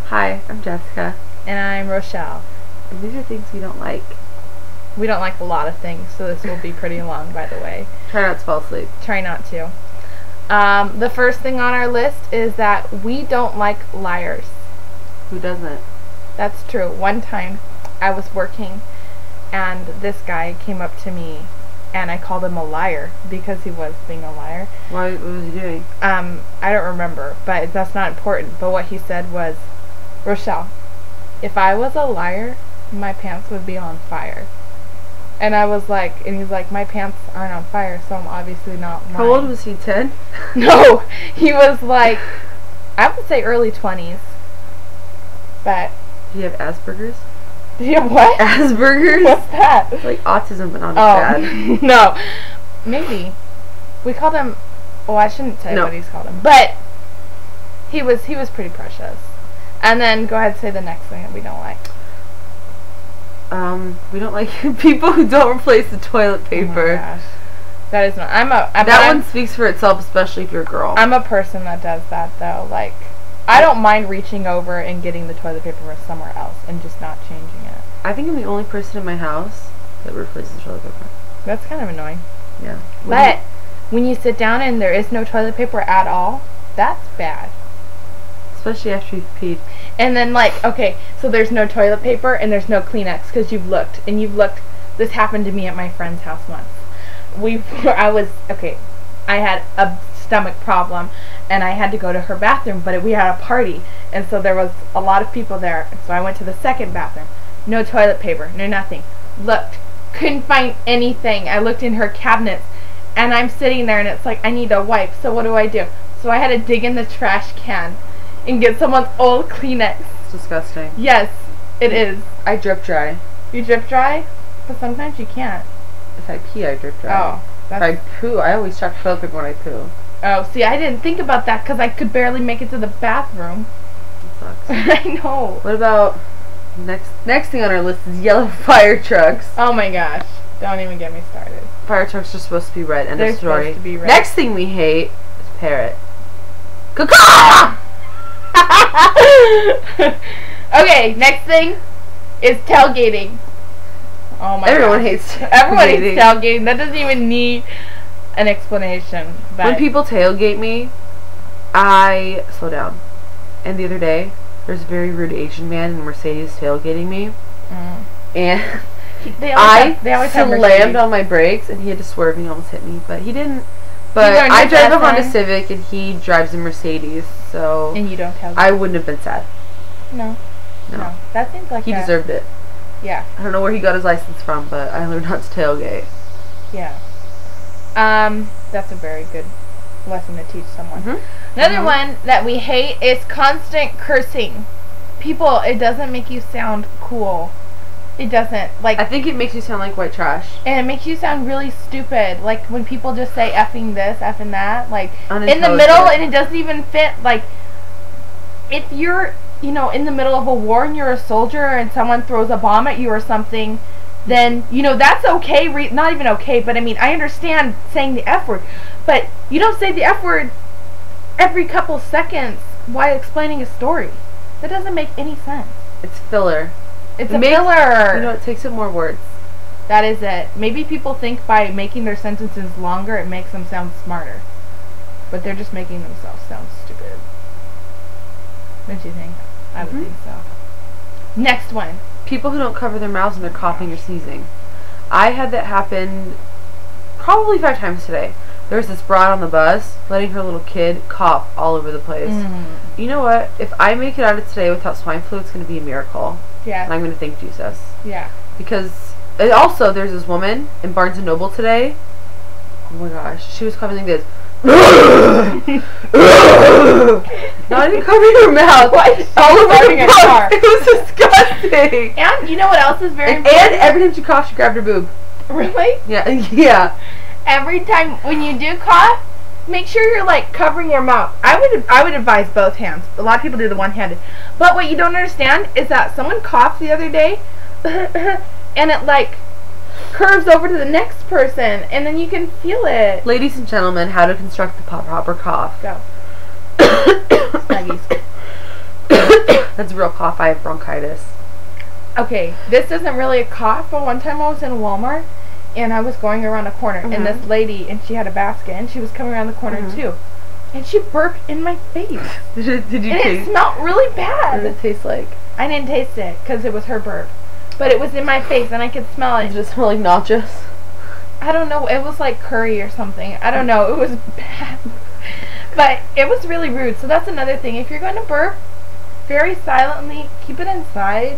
Hi, I'm Jessica. And I'm Rochelle. And these are things we don't like. We don't like a lot of things, so this will be pretty long, by the way. Try not to fall asleep. Try not to. The first thing on our list is that we don't like liars. Who doesn't? That's true. One time I was working and this guy came up to me and I called him a liar because he was being a liar. Why? What was he doing? I don't remember, but that's not important. But what he said was, Rochelle, if I was a liar, my pants would be on fire. And I was like, and he's like, my pants aren't on fire, so I'm obviously not lying. How old was he, 10? No, he was like, I would say early 20s. But. Do you have Asperger's? Do you have what? Asperger's? What's that? It's like autism, but not as bad. No. Maybe. We called him, well, I shouldn't say what he's called him. But he was pretty precious. And then go ahead and say the next thing that we don't like. We don't like people who don't replace the toilet paper. Oh my gosh. That is not. That one speaks for itself, especially if you're a girl. I'm a person that does that though. Like, I don't mind reaching over and getting the toilet paper from somewhere else and just not changing it. I think I'm the only person in my house that replaces toilet paper. That's kind of annoying. Yeah. But when you sit down and there is no toilet paper at all, that's bad. Especially after you've peed. And then, like, okay, so there's no toilet paper and there's no Kleenex because you've looked. This happened to me at my friend's house once. I had a stomach problem and I had to go to her bathroom, but we had a party. And so there was a lot of people there. So I went to the second bathroom. No toilet paper, no nothing. Looked, couldn't find anything. I looked in her cabinets and I'm sitting there and it's like, I need a wipe. So what do? So I had to dig in the trash can and get someone's old Kleenex. It's disgusting. Yes, it is. I drip dry. You drip dry? But sometimes you can't. If I pee, I drip dry. Oh. If I poo, I always check toilet paper when I poo. Oh, see, I didn't think about that because I could barely make it to the bathroom. That sucks. I know. What about next thing on our list is yellow fire trucks. Oh my gosh. Don't even get me started. Fire trucks are supposed to be red. End They're of story. supposed to be red. Next thing we hate is parrot. Caw-caw! Okay, next thing is tailgating. Oh my god. Everyone hates tailgating. That doesn't even need an explanation. But when people tailgate me, I slow down. And the other day, there's a very rude Asian man in a Mercedes tailgating me. And I slammed on my brakes and he had to swerve and he almost hit me. But he didn't. But I drive a Honda Civic and he drives a Mercedes, so and you don't tailgate. I wouldn't have been sad. No. That seems like he deserved it. Yeah. I don't know where he got his license from, but I learned not to tailgate. Yeah. That's a very good lesson to teach someone. Another one that we hate is constant cursing. People, it doesn't make you sound cool. It doesn't. Like, I think it makes you sound like white trash. And it makes you sound really stupid. Like when people just say effing this, effing that, like in the middle, and it doesn't even fit. Like if you're, in the middle of a war and you're a soldier and someone throws a bomb at you or something, then that's okay. Not even okay, but I mean, I understand saying the F word, but you don't say the F word every couple seconds while explaining a story. That doesn't make any sense. It's filler. It's a filler. It takes up more words. That is it. Maybe people think by making their sentences longer, it makes them sound smarter. But they're just making themselves sound stupid. Don't you think? I would think so. Next one. People who don't cover their mouths when they're coughing or sneezing. I had that happen probably 5 times today. There was this broad on the bus letting her little kid cough all over the place. You know what? If I make it out of today without swine flu, it's going to be a miracle. Yeah. And I'm going to thank Jesus. Yeah. Because also there's this woman in Barnes & Noble today. Oh my gosh. She was coughing like this. Not even covering her mouth. All over her car. It was disgusting. And you know what else is very important? And every time she coughed, she grabbed her boob. Really? Yeah. Yeah. Every time when you do cough, make sure you're like covering your mouth. I would advise both hands. A lot of people do the one-handed. But what you don't understand is that someone coughed the other day and it like curves over to the next person and then you can feel it. Ladies and gentlemen, how to construct the proper cough. Go. Snuggies. That's real cough. I have bronchitis. Okay, this isn't really a cough, but one time I was in Walmart, and I was going around a corner, and this lady, and she had a basket, and she was coming around the corner too, and she burped in my face. Did you and taste? It smelled really bad. What did it taste like? I didn't taste it because it was her burp, but it was in my face, and I could smell it. Did it smell like nachos? I don't know. It was like curry or something. I don't know. It was bad, but it was really rude. So that's another thing. If you're going to burp, very silently, keep it inside.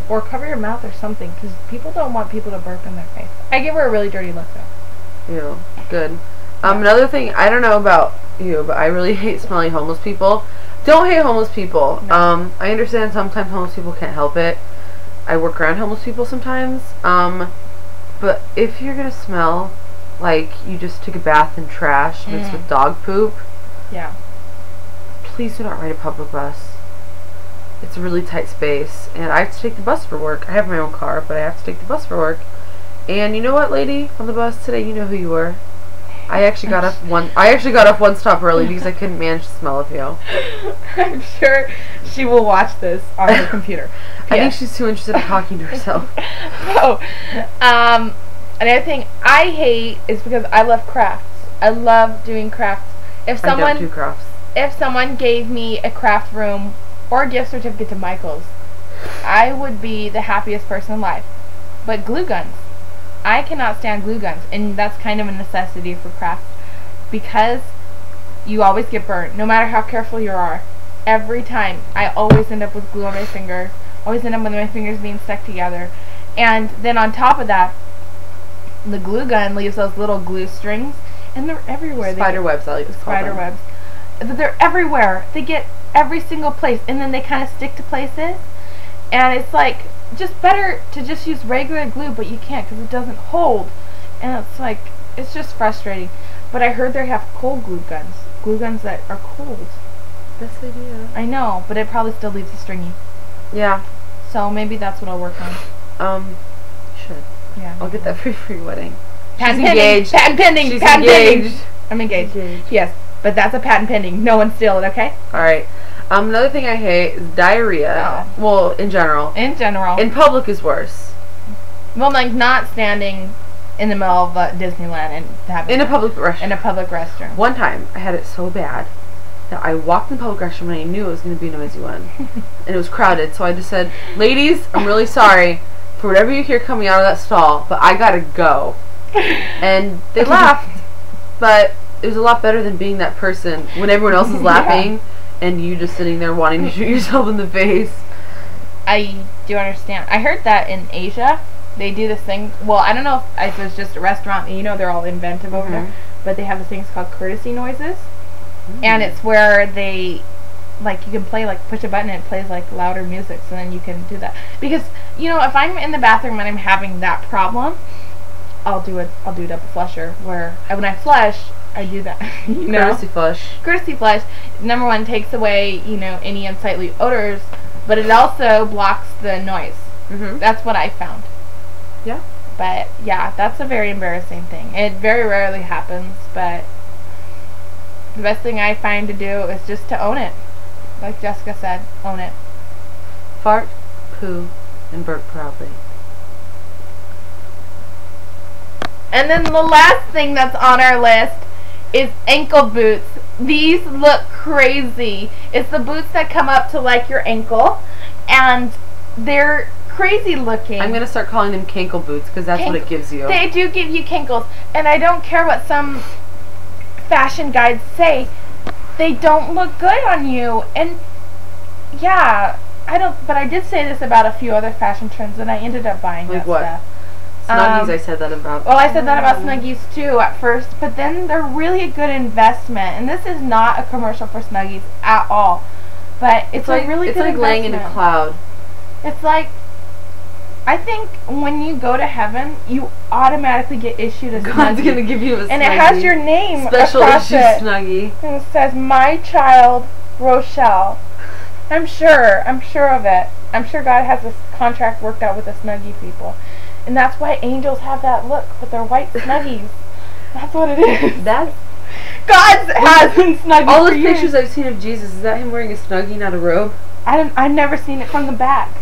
Or cover your mouth or something, because people don't want people to burp in their face. I give her a really dirty look though. Ew, good. Another thing, I don't know about you, but I really hate smelling homeless people. Don't hate homeless people. No. I understand sometimes homeless people can't help it. I work around homeless people sometimes. But if you're gonna smell like you just took a bath in trash mixed with dog poop, please do not ride a public bus. It's a really tight space, and I have to take the bus for work. I have my own car, but I have to take the bus for work. And you know what, lady on the bus today? You know who you were. I actually got off one stop early because I couldn't manage the smell of you. I'm sure she will watch this on her computer. I think she's too interested in talking to herself. Another thing I hate is because I love crafts. I love doing crafts. I don't do crafts. If someone gave me a craft room or a gift certificate to Michael's, I would be the happiest person alive. But glue guns, I cannot stand glue guns, and that's kind of a necessity for crafts because you always get burnt, no matter how careful you are. Every time, I always end up with glue on my finger, always end up with my fingers being stuck together. And then on top of that, the glue gun leaves those little glue strings, and they're everywhere. Spider webs, I like to call them. Spider webs. They're everywhere. They get every single place, and then they kind of stick to places, and it's like just better to just use regular glue, but you can't because it doesn't hold, and it's like, it's just frustrating. But I heard they have cold glue guns that are cold. Best idea. I know, but it probably still leaves it stringy. Yeah. So maybe that's what I'll work on. Should. Yeah. I'll get that for your wedding. Patent pending. Engaged. Patent pending. She's patent engaged. pending. I'm engaged. Yes, but that's a patent pending. No one steal it, okay? All right. Another thing I hate is diarrhea. Oh. Well, in general. In general. In public is worse. Well, like not standing in the middle of Disneyland and having in a public restroom. In a public restroom. One time, I had it so bad that I walked in the public restroom and I knew it was going to be a noisy one, and it was crowded. So I just said, "Ladies, I'm really sorry for whatever you hear coming out of that stall, but I gotta go." And they laughed, but it was a lot better than being that person when everyone else is laughing and you just sitting there wanting to shoot yourself in the face. I do understand. I heard that in Asia they do this thing. Well, I don't know if it's just a restaurant. You know, they're all inventive over there, but they have this thing called courtesy noises, and it's where they, like, you can play, like, push a button and it plays like louder music, so then you can do that. Because, you know, if I'm in the bathroom and I'm having that problem, I'll do a double flusher where when I flush, I do that. You know? Courtesy flush. Courtesy flush, number one, takes away, you know, any unsightly odors, but it also blocks the noise. That's what I found. Yeah. But yeah, that's a very embarrassing thing. It very rarely happens, but the best thing I find to do is just to own it. Like Jessica said, own it. Fart, poo, and burp proudly. And then the last thing that's on our list is ankle boots. These look crazy. It's the boots that come up to like your ankle, and they're crazy looking. I'm gonna start calling them cankle boots because that's what it gives you. They do give you cankles, and I don't care what some fashion guides say. They don't look good on you, and yeah, I don't. But I did say this about a few other fashion trends, and I ended up buying like that what? stuff. Snuggies, I said that about. Well, I said that about Snuggies too at first, but then they're really a good investment. And this is not a commercial for Snuggies at all, but it's like, a really good investment. It's like laying in a cloud. It's like, I think when you go to heaven, you automatically get issued a Snuggie. God's gonna give you a Snuggie. And it has your name special across issue it. Snuggie. And it says, "My child, Rochelle." I'm sure of it. I'm sure God has this contract worked out with the Snuggie people. And that's why angels have that look, but they're white Snuggies. That's what it is. God has been Snuggie. All the pictures I've seen of Jesus, is that him wearing a Snuggie, not a robe? I've never seen it from the back.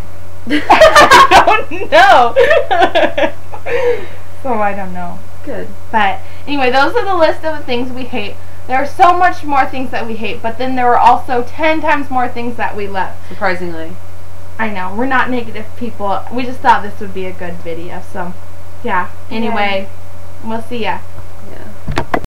I don't know. So I don't know. Good. But anyway, those are the list of the things we hate. There are so much more things that we hate, but then there were also 10 times more things that we love. Surprisingly. I know. We're not negative people. We just thought this would be a good video. So, yeah. Anyway, we'll see ya.